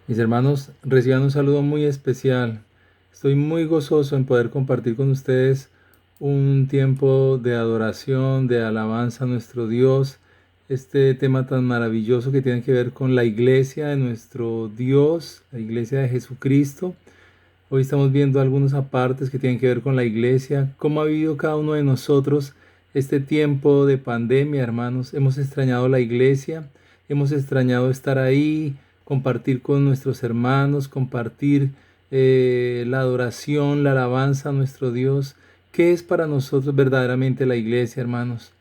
Mis hermanos, reciban un saludo muy especial. Estoy muy gozoso en poder compartir con ustedes un tiempo de adoración, de alabanza a nuestro Dios. Este tema tan maravilloso que tiene que ver con la iglesia de nuestro Dios, la iglesia de Jesucristo. Hoy estamos viendo algunos apartes que tienen que ver con la iglesia, cómo ha vivido cada uno de nosotros este tiempo de pandemia, hermanos. Hemos extrañado la iglesia, hemos extrañado estar ahí, compartir con nuestros hermanos, compartir la adoración, la alabanza a nuestro Dios. ¿Qué es para nosotros verdaderamente la iglesia, hermanos?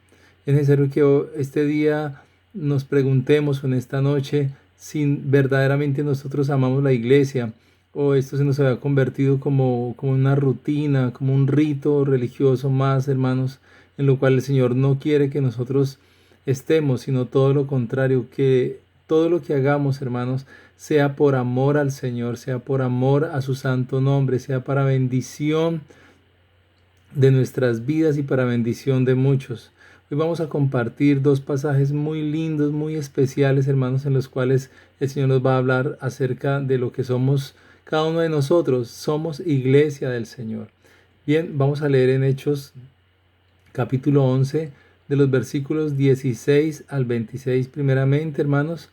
Es necesario que este día nos preguntemos en esta noche si verdaderamente nosotros amamos la iglesia o esto se nos había convertido como una rutina, como un rito religioso más, hermanos, en lo cual el Señor no quiere que nosotros estemos, sino todo lo contrario, que todo lo que hagamos, hermanos, sea por amor al Señor, sea por amor a su santo nombre, sea para bendición de nuestras vidas y para bendición de muchos. Hoy vamos a compartir dos pasajes muy lindos, muy especiales, hermanos, en los cuales el Señor nos va a hablar acerca de lo que somos cada uno de nosotros. Somos iglesia del Señor. Bien, vamos a leer en Hechos capítulo 11 de los versículos 16 al 26 primeramente, hermanos.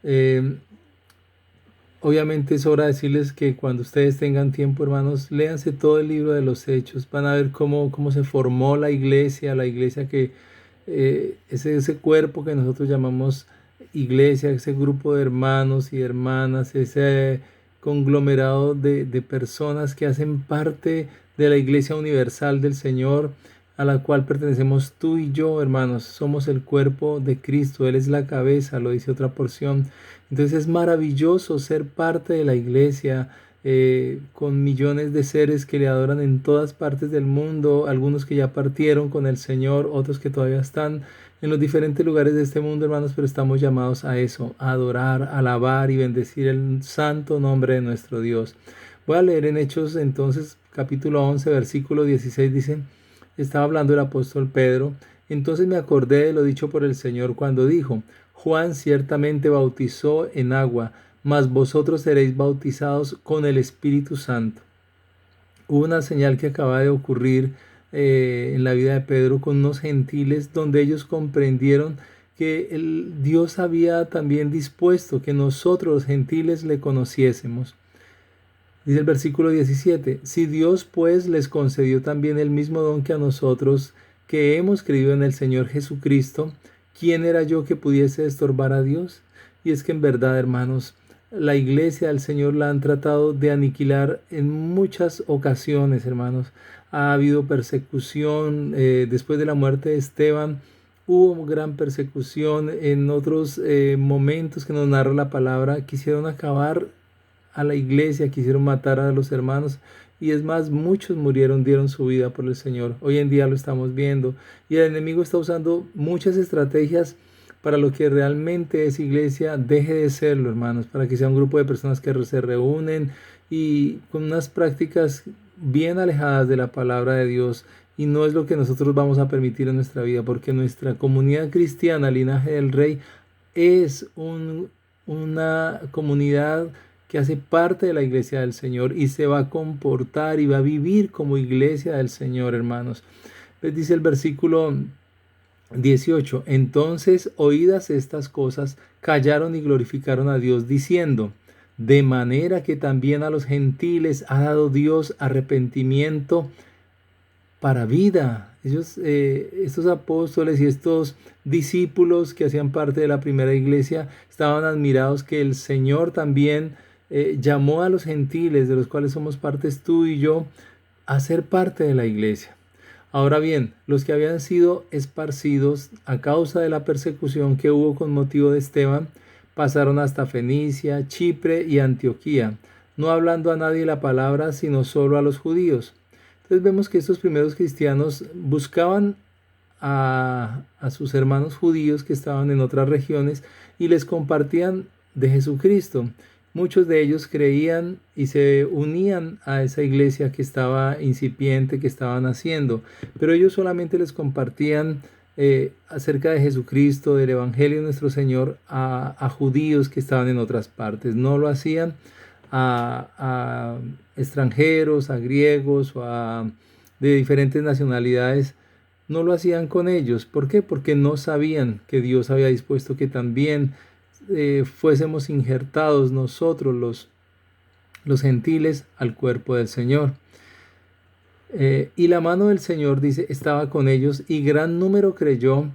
Eh, Obviamente es hora de decirles que cuando ustedes tengan tiempo, hermanos, léanse todo el libro de los Hechos. Van a ver cómo se formó la iglesia que ese cuerpo que nosotros llamamos iglesia, ese grupo de hermanos y hermanas, ese conglomerado de personas que hacen parte de la iglesia universal del Señor, a la cual pertenecemos tú y yo, hermanos. Somos el cuerpo de Cristo, Él es la cabeza, lo dice otra porción. Entonces es maravilloso ser parte de la iglesia con millones de seres que le adoran en todas partes del mundo, algunos que ya partieron con el Señor, otros que todavía están en los diferentes lugares de este mundo, hermanos, pero estamos llamados a eso, a adorar, alabar y bendecir el santo nombre de nuestro Dios. Voy a leer en Hechos entonces capítulo 11 versículo 16 dice, estaba hablando el apóstol Pedro, entonces me acordé de lo dicho por el Señor cuando dijo, Juan ciertamente bautizó en agua, mas vosotros seréis bautizados con el Espíritu Santo. Hubo una señal que acaba de ocurrir en la vida de Pedro con unos gentiles donde ellos comprendieron que Dios había también dispuesto que nosotros los gentiles le conociésemos. Dice el versículo 17, si Dios pues les concedió también el mismo don que a nosotros, que hemos creído en el Señor Jesucristo, ¿quién era yo que pudiese estorbar a Dios? Y es que en verdad, hermanos, la iglesia del Señor la han tratado de aniquilar en muchas ocasiones, hermanos. Ha habido persecución después de la muerte de Esteban. Hubo gran persecución en otros momentos que nos narra la palabra. Quisieron acabar a la iglesia, quisieron matar a los hermanos y es más, muchos murieron, dieron su vida por el Señor. Hoy en día lo estamos viendo y el enemigo está usando muchas estrategias para lo que realmente es iglesia deje de serlo, hermanos, para que sea un grupo de personas que se reúnen y con unas prácticas bien alejadas de la palabra de Dios. Y no es lo que nosotros vamos a permitir en nuestra vida, porque nuestra comunidad cristiana, Linaje del Rey, es una comunidad que hace parte de la iglesia del Señor y se va a comportar y va a vivir como iglesia del Señor, hermanos. Les dice el versículo 18, entonces oídas estas cosas, callaron y glorificaron a Dios diciendo, de manera que también a los gentiles ha dado Dios arrepentimiento para vida. Ellos, estos apóstoles y estos discípulos que hacían parte de la primera iglesia estaban admirados que el Señor también llamó a los gentiles, de los cuales somos partes tú y yo, a ser parte de la iglesia. Ahora bien, los que habían sido esparcidos a causa de la persecución que hubo con motivo de Esteban, pasaron hasta Fenicia, Chipre y Antioquía, no hablando a nadie la palabra, sino solo a los judíos. Entonces vemos que estos primeros cristianos buscaban a sus hermanos judíos que estaban en otras regiones y les compartían de Jesucristo. Muchos de ellos creían y se unían a esa iglesia que estaba incipiente, que estaban haciendo, pero ellos solamente les compartían acerca de Jesucristo, del Evangelio de nuestro Señor a judíos que estaban en otras partes. No lo hacían a extranjeros, a griegos o de diferentes nacionalidades. No lo hacían con ellos. ¿Por qué? Porque no sabían que Dios había dispuesto que también fuésemos injertados nosotros los gentiles al cuerpo del Señor. Y la mano del Señor, dice, estaba con ellos y gran número creyó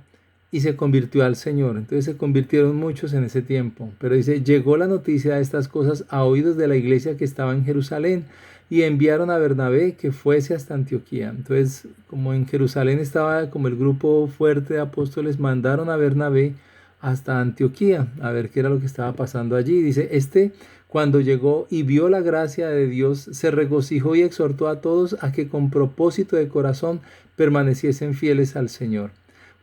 y se convirtió al Señor. Entonces se convirtieron muchos en ese tiempo. Pero dice, llegó la noticia de estas cosas a oídos de la iglesia que estaba en Jerusalén y enviaron a Bernabé que fuese hasta Antioquía. Entonces, como en Jerusalén estaba como el grupo fuerte de apóstoles, mandaron a Bernabé hasta Antioquía a ver qué era lo que estaba pasando allí. Dice, cuando llegó y vio la gracia de Dios, se regocijó y exhortó a todos a que con propósito de corazón permaneciesen fieles al Señor,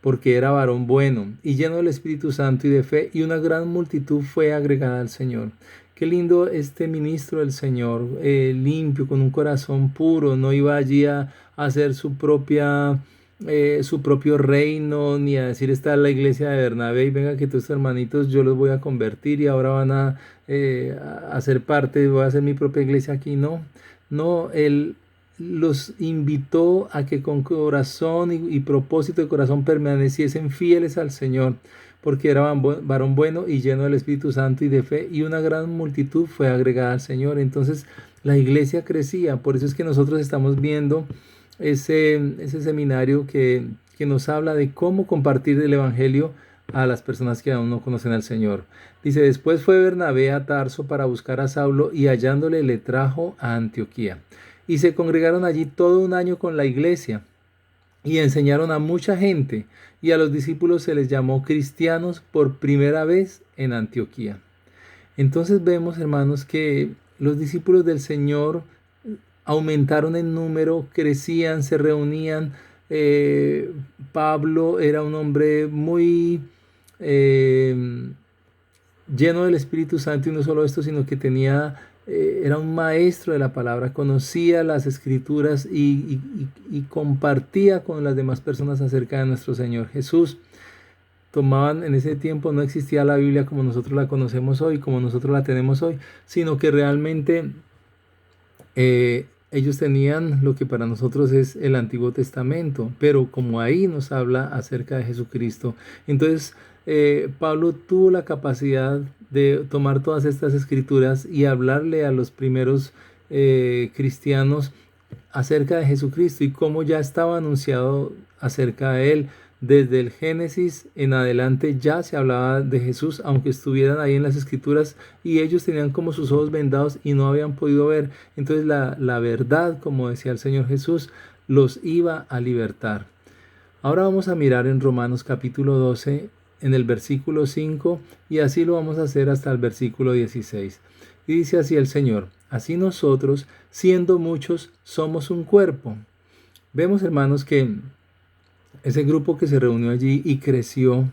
porque era varón bueno y lleno del Espíritu Santo y de fe, y una gran multitud fue agregada al Señor. Qué lindo este ministro del Señor, limpio, con un corazón puro, no iba allí a hacer su propio reino, ni a decir está la iglesia de Bernabé y venga que tus hermanitos yo los voy a convertir y ahora van a hacer parte, voy a hacer mi propia iglesia aquí. No, él los invitó a que con corazón y propósito de corazón permaneciesen fieles al Señor, porque era varón bueno y lleno del Espíritu Santo y de fe, y una gran multitud fue agregada al Señor. Entonces la iglesia crecía. Por eso es que nosotros estamos viendo ese seminario que nos habla de cómo compartir el Evangelio a las personas que aún no conocen al Señor. Dice, después fue Bernabé a Tarso para buscar a Saulo y hallándole le trajo a Antioquía. Y se congregaron allí todo un año con la iglesia y enseñaron a mucha gente, y a los discípulos se les llamó cristianos por primera vez en Antioquía. Entonces vemos, hermanos, que los discípulos del Señor aumentaron en número, crecían, se reunían. Pablo era un hombre muy lleno del Espíritu Santo, y no solo esto, sino que era un maestro de la palabra, conocía las escrituras y compartía con las demás personas acerca de nuestro Señor Jesús. En ese tiempo no existía la Biblia como nosotros la conocemos hoy, como nosotros la tenemos hoy, sino que realmente ellos tenían lo que para nosotros es el Antiguo Testamento, pero como ahí nos habla acerca de Jesucristo. Entonces Pablo tuvo la capacidad de tomar todas estas escrituras y hablarle a los primeros cristianos acerca de Jesucristo y cómo ya estaba anunciado acerca de él. Desde el Génesis en adelante ya se hablaba de Jesús, aunque estuvieran ahí en las escrituras y ellos tenían como sus ojos vendados y no habían podido ver. Entonces la verdad, como decía el Señor Jesús, los iba a libertar. Ahora vamos a mirar en Romanos capítulo 12, en el versículo 5, y así lo vamos a hacer hasta el versículo 16. Y dice así el Señor: así nosotros, siendo muchos, somos un cuerpo. Vemos, hermanos, que ese grupo que se reunió allí y creció,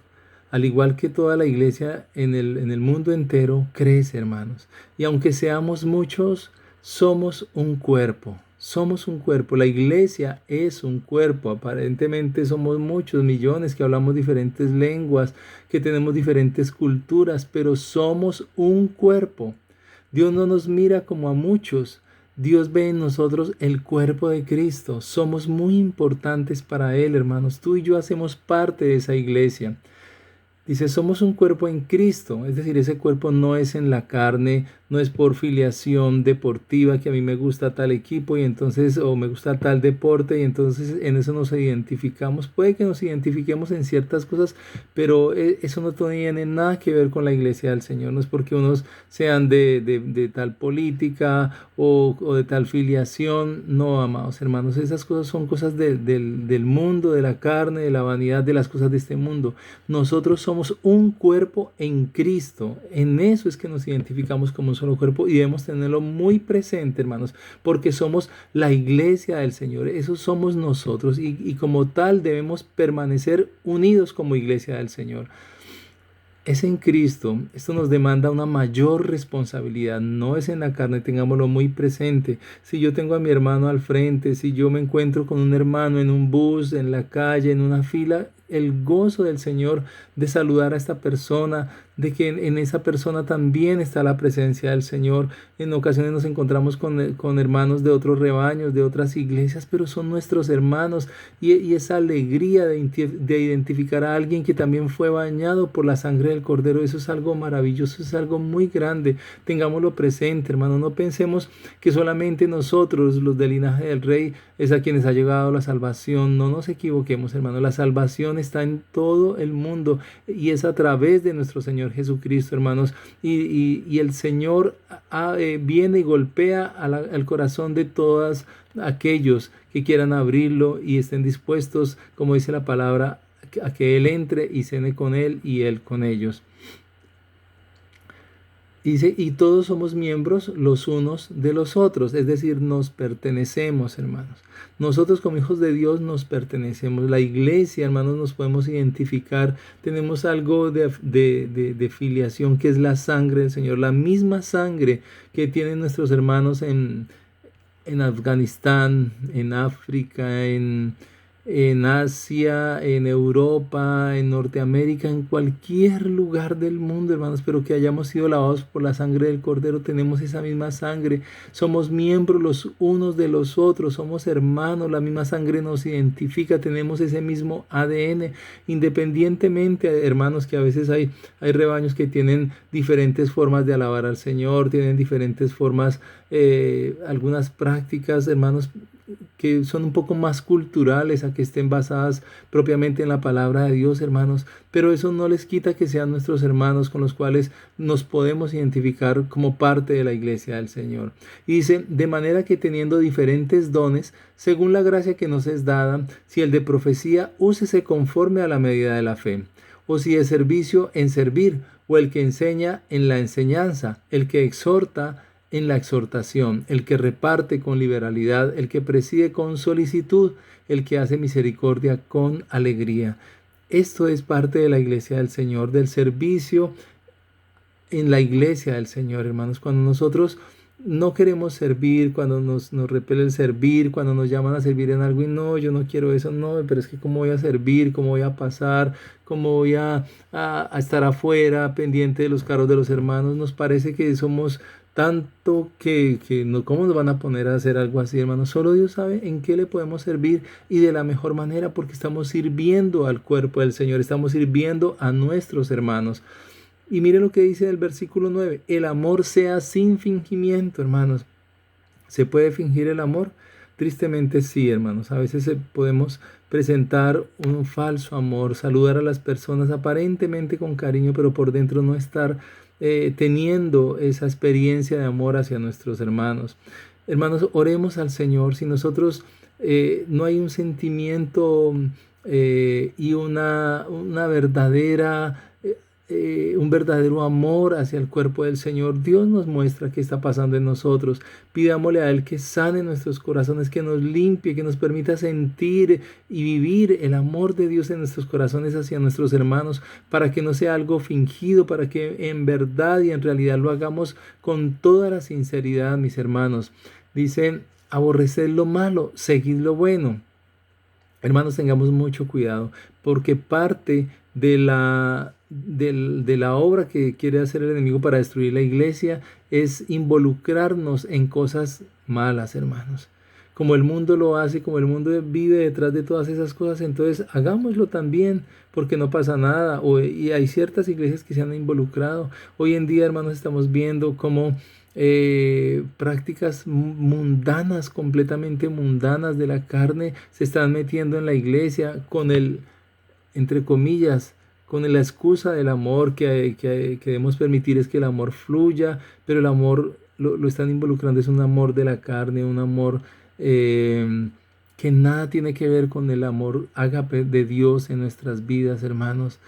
al igual que toda la iglesia en el mundo entero, crece, hermanos. Y aunque seamos muchos, somos un cuerpo. Somos un cuerpo. La iglesia es un cuerpo. Aparentemente somos muchos millones que hablamos diferentes lenguas, que tenemos diferentes culturas, pero somos un cuerpo. Dios no nos mira como a muchos. Dios ve en nosotros el cuerpo de Cristo. Somos muy importantes para Él, hermanos. Tú y yo hacemos parte de esa iglesia. Dice, somos un cuerpo en Cristo, es decir, ese cuerpo no es en la carne, no es por filiación deportiva, que a mí me gusta tal equipo y entonces, o me gusta tal deporte y entonces en eso nos identificamos. Puede que nos identifiquemos en ciertas cosas, pero eso no tiene nada que ver con la iglesia del Señor. No es porque unos sean de tal política o de tal filiación. No, amados hermanos, esas cosas son cosas del mundo, de la carne, de la vanidad, de las cosas de este mundo. Nosotros somos un cuerpo en Cristo. En eso es que nos identificamos como un solo cuerpo y debemos tenerlo muy presente, hermanos, porque somos la iglesia del Señor. Eso somos nosotros y como tal debemos permanecer unidos como iglesia del Señor. Es en Cristo. Esto nos demanda una mayor responsabilidad. No es en la carne, tengámoslo muy presente. Si yo tengo a mi hermano al frente, si yo me encuentro con un hermano en un bus, en la calle, en una fila, el gozo del Señor de saludar a esta persona, de que en esa persona también está la presencia del Señor. En ocasiones nos encontramos con hermanos de otros rebaños, de otras iglesias, pero son nuestros hermanos, y esa alegría de identificar a alguien que también fue bañado por la sangre del Cordero, eso es algo maravilloso, es algo muy grande. Tengámoslo presente, hermano. No pensemos que solamente nosotros, los del linaje del Rey, es a quienes ha llegado la salvación. No nos equivoquemos, hermano. La salvación está en todo el mundo y es a través de nuestro Señor Jesucristo, hermanos. Y el Señor viene y golpea al corazón de todos aquellos que quieran abrirlo y estén dispuestos, como dice la palabra, a que Él entre y cene con Él y Él con ellos. Dice, y todos somos miembros los unos de los otros, es decir, nos pertenecemos, hermanos. Nosotros como hijos de Dios nos pertenecemos. La iglesia, hermanos, nos podemos identificar. Tenemos algo de filiación, que es la sangre del Señor, la misma sangre que tienen nuestros hermanos en Afganistán, en África, en Asia, en Europa, en Norteamérica, en cualquier lugar del mundo, hermanos, pero que hayamos sido lavados por la sangre del Cordero. Tenemos esa misma sangre, somos miembros los unos de los otros, somos hermanos, la misma sangre nos identifica, tenemos ese mismo ADN, independientemente, hermanos, que a veces hay rebaños que tienen diferentes formas de alabar al Señor, tienen diferentes formas, algunas prácticas, hermanos, que son un poco más culturales, a que estén basadas propiamente en la palabra de Dios, hermanos, pero eso no les quita que sean nuestros hermanos con los cuales nos podemos identificar como parte de la iglesia del Señor. Y dice, de manera que teniendo diferentes dones, según la gracia que nos es dada, si el de profecía, úsese conforme a la medida de la fe, o si de servicio, en servir, o el que enseña, en la enseñanza, el que exhorta, en la exhortación, el que reparte con liberalidad, el que preside con solicitud, el que hace misericordia con alegría. Esto es parte de la iglesia del Señor, del servicio en la iglesia del Señor, hermanos. Cuando nosotros no queremos servir, cuando nos repele el servir, cuando nos llaman a servir en algo y no, yo no quiero eso, no, pero es que cómo voy a servir, cómo voy a pasar, cómo voy a estar afuera pendiente de los carros de los hermanos, nos parece que somos tanto que no, ¿cómo nos van a poner a hacer algo así, hermanos? Solo Dios sabe en qué le podemos servir y de la mejor manera, porque estamos sirviendo al cuerpo del Señor, estamos sirviendo a nuestros hermanos. Y mire lo que dice el versículo 9, el amor sea sin fingimiento, hermanos. ¿Se puede fingir el amor? Tristemente sí, hermanos. A veces podemos presentar un falso amor, saludar a las personas aparentemente con cariño, pero por dentro no estar teniendo esa experiencia de amor hacia nuestros hermanos. Hermanos, oremos al Señor. Si nosotros no hay un sentimiento y una verdadera un verdadero amor hacia el cuerpo del Señor, Dios nos muestra qué está pasando en nosotros. Pidámosle a Él que sane nuestros corazones, que nos limpie, que nos permita sentir y vivir el amor de Dios en nuestros corazones hacia nuestros hermanos, para que no sea algo fingido, para que en verdad y en realidad lo hagamos con toda la sinceridad, mis hermanos. Dice, aborreced lo malo, seguid lo bueno. Hermanos, tengamos mucho cuidado, porque parte de la obra que quiere hacer el enemigo para destruir la iglesia es involucrarnos en cosas malas, hermanos. Como el mundo lo hace, como el mundo vive detrás de todas esas cosas, entonces hagámoslo también, porque no pasa nada. Y hay ciertas iglesias que se han involucrado. Hoy en día, hermanos, estamos viendo cómo prácticas mundanas, completamente mundanas de la carne, se están metiendo en la iglesia con entre comillas, con la excusa del amor, que debemos permitir es que el amor fluya, pero el amor lo están involucrando, es un amor de la carne, un amor que nada tiene que ver con el amor ágape de Dios en nuestras vidas, hermanos.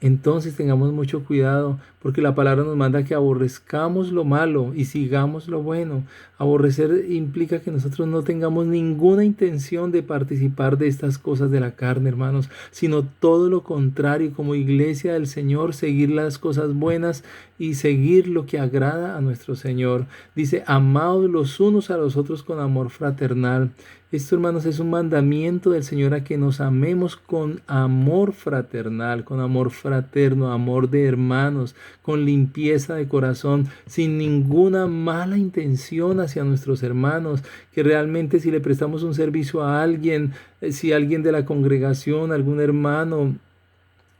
Entonces tengamos mucho cuidado, porque la palabra nos manda que aborrezcamos lo malo y sigamos lo bueno. Aborrecer implica que nosotros no tengamos ninguna intención de participar de estas cosas de la carne, hermanos, sino todo lo contrario, como iglesia del Señor, seguir las cosas buenas y seguir lo que agrada a nuestro Señor. Dice, amaos los unos a los otros con amor fraternal. Esto, hermanos, es un mandamiento del Señor a que nos amemos con amor fraternal, con amor fraterno, amor de hermanos, con limpieza de corazón, sin ninguna mala intención hacia nuestros hermanos, que realmente si le prestamos un servicio a alguien, si alguien de la congregación, algún hermano,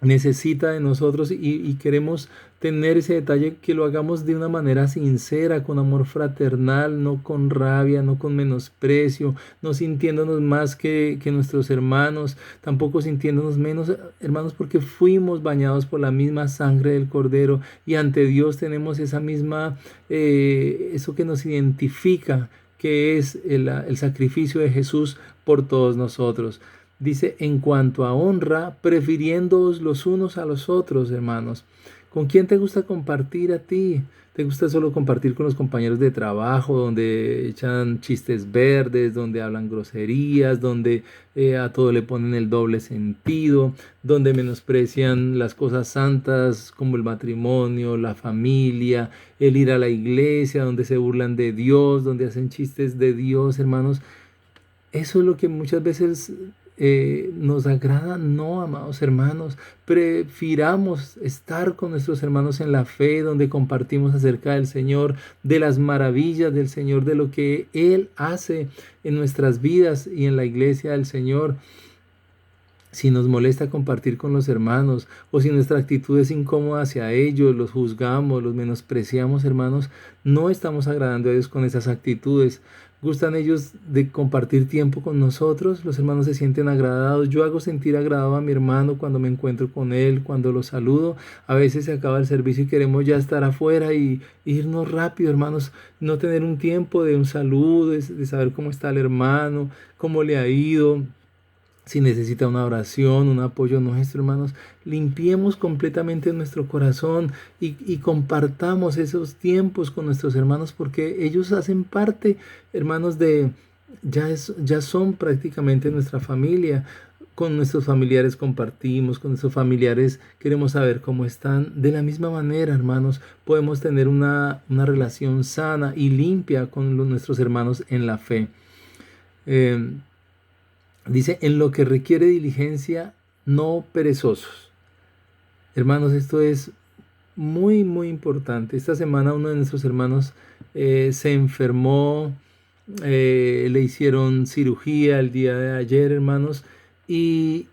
necesita de nosotros y queremos tener ese detalle, que lo hagamos de una manera sincera, con amor fraternal, no con rabia, no con menosprecio, no sintiéndonos más que nuestros hermanos, tampoco sintiéndonos menos hermanos, porque fuimos bañados por la misma sangre del Cordero y ante Dios tenemos esa misma, eso que nos identifica, que es el sacrificio de Jesús por todos nosotros. Dice, en cuanto a honra, prefiriéndoos los unos a los otros, hermanos. ¿Con quién te gusta compartir a ti? ¿Te gusta solo compartir con los compañeros de trabajo, donde echan chistes verdes, donde hablan groserías, donde a todo le ponen el doble sentido, donde menosprecian las cosas santas como el matrimonio, la familia, el ir a la iglesia, donde se burlan de Dios, donde hacen chistes de Dios, hermanos? Eso es lo que muchas veces nos agrada. No, amados hermanos, prefiramos estar con nuestros hermanos en la fe, donde compartimos acerca del Señor, de las maravillas del Señor, de lo que Él hace en nuestras vidas y en la iglesia del Señor. Si nos molesta compartir con los hermanos, o si nuestra actitud es incómoda hacia ellos, los juzgamos, los menospreciamos, hermanos, no estamos agradando a Dios con esas actitudes. ¿Gustan ellos de compartir tiempo con nosotros? Los hermanos se sienten agradados. Yo hago sentir agradado a mi hermano cuando me encuentro con él, cuando lo saludo. A veces se acaba el servicio y queremos ya estar afuera y irnos rápido, hermanos. No tener un tiempo de un saludo, de saber cómo está el hermano, cómo le ha ido, si necesita una oración, un apoyo nuestro, hermanos. Limpiemos completamente nuestro corazón y compartamos esos tiempos con nuestros hermanos, porque ellos hacen parte, hermanos, ya son prácticamente nuestra familia. Con nuestros familiares compartimos, con nuestros familiares queremos saber cómo están. De la misma manera, hermanos, podemos tener una relación sana y limpia con nuestros hermanos en la fe. Dice, en lo que requiere diligencia, no perezosos. Hermanos, esto es muy, muy importante. Esta semana uno de nuestros hermanos se enfermó, le hicieron cirugía el día de ayer, hermanos, y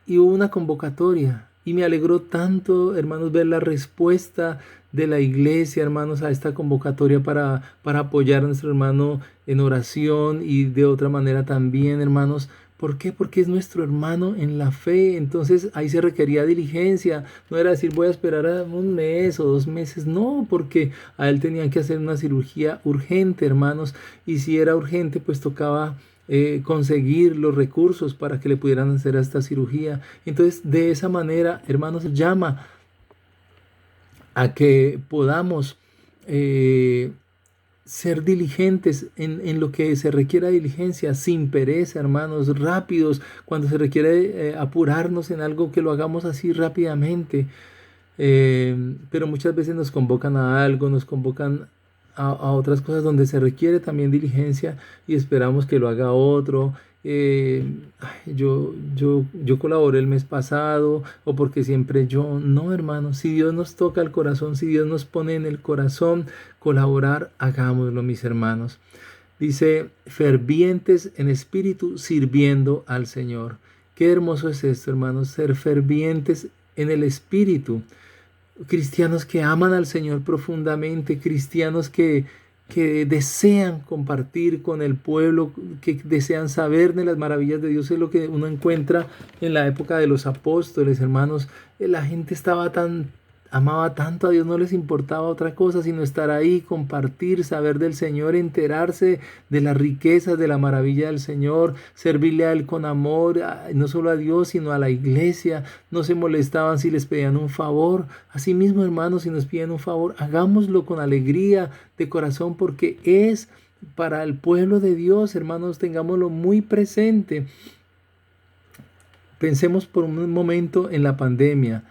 hubo una convocatoria. Y me alegró tanto, hermanos, ver la respuesta de la iglesia, hermanos, a esta convocatoria para apoyar a nuestro hermano en oración, y de otra manera también, hermanos. ¿Por qué? Porque es nuestro hermano en la fe. Entonces ahí se requería diligencia. No era decir, voy a esperar a un mes o 2 meses. No, porque a él tenían que hacer una cirugía urgente, hermanos. Y si era urgente, pues tocaba conseguir los recursos para que le pudieran hacer esta cirugía. Entonces, de esa manera, hermanos, llama a que podamos ser diligentes en lo que se requiera diligencia, sin pereza, hermanos, rápidos. Cuando se requiere apurarnos en algo, que lo hagamos así rápidamente. Pero muchas veces nos convocan a algo, nos convocan a otras cosas donde se requiere también diligencia, y esperamos que lo haga otro. Yo colaboré el mes pasado, o porque siempre yo. No, hermanos, si Dios nos toca el corazón, si Dios nos pone en el corazón colaborar, hagámoslo, mis hermanos. Dice, fervientes en espíritu, sirviendo al Señor. Qué hermoso es esto, hermanos, ser fervientes en el espíritu. Cristianos que aman al Señor profundamente, cristianos que desean compartir con el pueblo, que desean saber de las maravillas de Dios. Es lo que uno encuentra en la época de los apóstoles, hermanos. La gente amaba tanto a Dios, no les importaba otra cosa sino estar ahí, compartir, saber del Señor, enterarse de las riquezas, de la maravilla del Señor, servirle a Él con amor, no solo a Dios, sino a la iglesia. No se molestaban si les pedían un favor. Asimismo, hermanos, si nos piden un favor, hagámoslo con alegría de corazón, porque es para el pueblo de Dios, hermanos. Tengámoslo muy presente. Pensemos por un momento en la pandemia.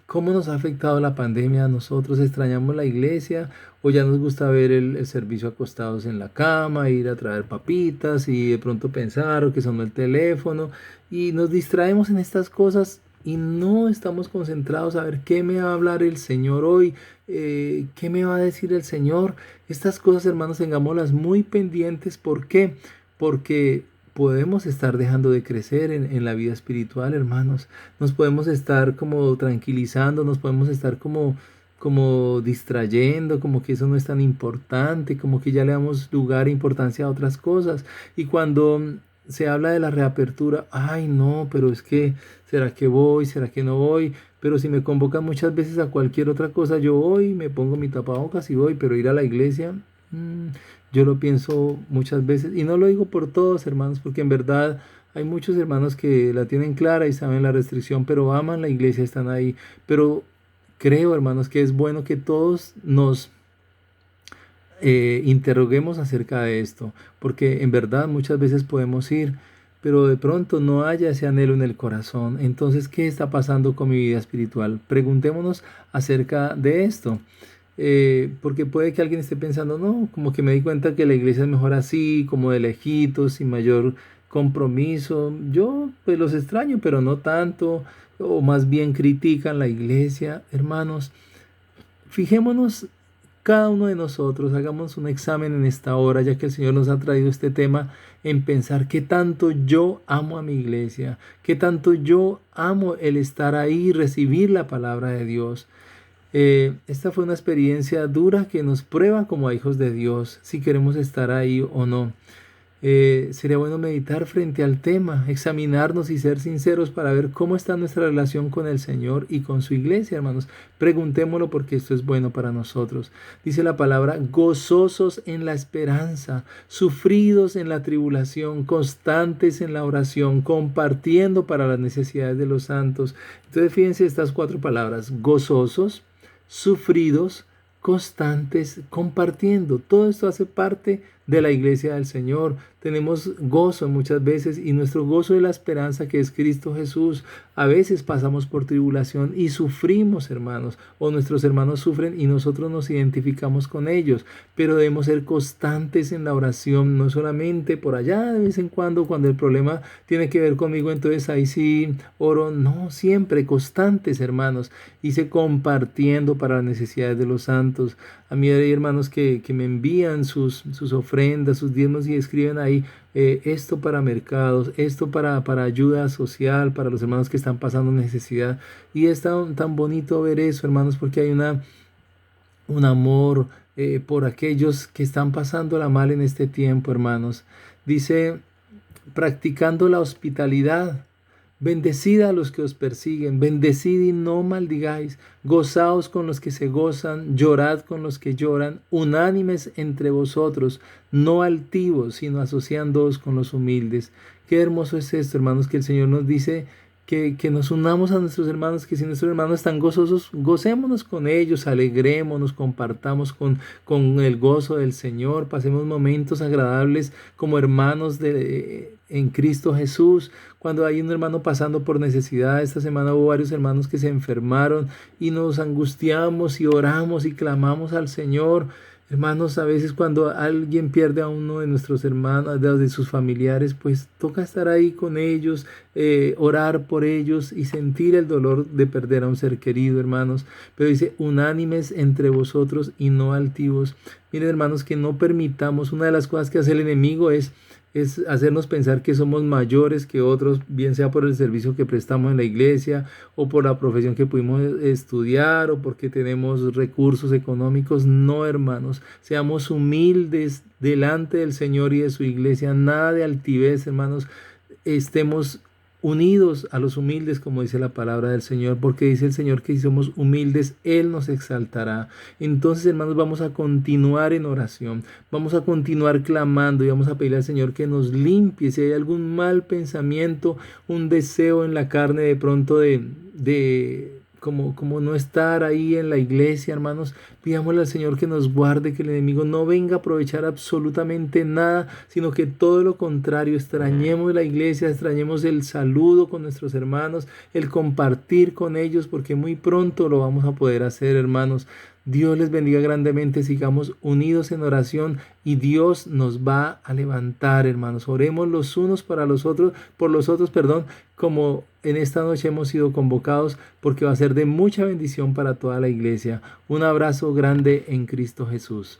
¿Cómo nos ha afectado la pandemia a nosotros? ¿Extrañamos la iglesia o ya nos gusta ver el servicio acostados en la cama, ir a traer papitas y de pronto pensar o que sonó el teléfono y nos distraemos en estas cosas y no estamos concentrados a ver qué me va a hablar el Señor hoy, qué me va a decir el Señor? Estas cosas, hermanos, tengámoslas muy pendientes. ¿Por qué? Porque podemos estar dejando de crecer en la vida espiritual, hermanos. Nos podemos estar como tranquilizando, nos podemos estar como distrayendo, como que eso no es tan importante, como que ya le damos lugar e importancia a otras cosas. Y cuando se habla de la reapertura, ay no, pero es que, ¿será que voy? ¿Será que no voy? Pero si me convocan muchas veces a cualquier otra cosa, yo voy, me pongo mi tapabocas y voy, pero ir a la iglesia, yo lo pienso muchas veces, y no lo digo por todos, hermanos, porque en verdad hay muchos hermanos que la tienen clara y saben la restricción, pero aman la iglesia, están ahí. Pero creo, hermanos, que es bueno que todos nos interroguemos acerca de esto, porque en verdad muchas veces podemos ir, pero de pronto no haya ese anhelo en el corazón. Entonces, ¿qué está pasando con mi vida espiritual? Preguntémonos acerca de esto. Porque puede que alguien esté pensando, no, como que me di cuenta que la iglesia es mejor así, como de lejitos, sin mayor compromiso. Yo pues los extraño, pero no tanto, o más bien critican la iglesia. Hermanos, fijémonos cada uno de nosotros, hagamos un examen en esta hora, ya que el Señor nos ha traído este tema, en pensar qué tanto yo amo a mi iglesia, qué tanto yo amo el estar ahí, recibir la palabra de Dios. Esta fue una experiencia dura que nos prueba como a hijos de Dios, si queremos estar ahí o no. Sería bueno meditar frente al tema, examinarnos y ser sinceros para ver cómo está nuestra relación con el Señor y con su iglesia, hermanos. Preguntémoslo porque esto es bueno para nosotros. Dice la palabra, gozosos en la esperanza, sufridos en la tribulación, constantes en la oración, compartiendo para las necesidades de los santos. Entonces fíjense estas 4 palabras, gozosos, sufridos, constantes, compartiendo. Todo esto hace parte de la iglesia del Señor. Tenemos gozo muchas veces y nuestro gozo es la esperanza que es Cristo Jesús. A veces pasamos por tribulación y sufrimos, hermanos, o nuestros hermanos sufren y nosotros nos identificamos con ellos, pero debemos ser constantes en la oración, no solamente por allá de vez en cuando el problema tiene que ver conmigo, entonces ahí sí oro, no, siempre constantes, hermanos, hice compartiendo para las necesidades de los santos. A mí hay hermanos que me envían sus ofrendas, sus diezmos y escriben ahí esto para mercados, esto para ayuda social, para los hermanos que están pasando necesidad. Y es tan bonito ver eso, hermanos, porque hay un amor por aquellos que están pasándola mal en este tiempo, hermanos. Dice, practicando la hospitalidad. Bendecid a los que os persiguen, bendecid y no maldigáis, gozaos con los que se gozan, llorad con los que lloran, unánimes entre vosotros, no altivos, sino asociándoos con los humildes. Qué hermoso es esto, hermanos, que el Señor nos dice que nos unamos a nuestros hermanos, que si nuestros hermanos están gozosos, gocémonos con ellos, alegrémonos, compartamos con el gozo del Señor, pasemos momentos agradables como hermanos en Cristo Jesús. Cuando hay un hermano pasando por necesidad, esta semana hubo varios hermanos que se enfermaron y nos angustiamos y oramos y clamamos al Señor. Hermanos, a veces cuando alguien pierde a uno de nuestros hermanos, de sus familiares, pues toca estar ahí con ellos, orar por ellos y sentir el dolor de perder a un ser querido, hermanos. Pero dice, unánimes entre vosotros y no altivos. Miren, hermanos, que no permitamos, una de las cosas que hace el enemigo es hacernos pensar que somos mayores que otros, bien sea por el servicio que prestamos en la iglesia o por la profesión que pudimos estudiar o porque tenemos recursos económicos. No, hermanos, seamos humildes delante del Señor y de su iglesia, nada de altivez, hermanos, estemos unidos a los humildes, como dice la palabra del Señor, porque dice el Señor que si somos humildes, Él nos exaltará. Entonces, hermanos, vamos a continuar en oración, vamos a continuar clamando y vamos a pedirle al Señor que nos limpie. Si hay algún mal pensamiento, un deseo en la carne de pronto de como no estar ahí en la iglesia, hermanos. Pidámosle al Señor que nos guarde, que el enemigo no venga a aprovechar absolutamente nada, sino que todo lo contrario, extrañemos la iglesia, extrañemos el saludo con nuestros hermanos, el compartir con ellos, porque muy pronto lo vamos a poder hacer, hermanos. Dios les bendiga grandemente, sigamos unidos en oración y Dios nos va a levantar, hermanos. Oremos los unos para los otros, por los otros, perdón, como en esta noche hemos sido convocados, porque va a ser de mucha bendición para toda la iglesia. Un abrazo grande en Cristo Jesús.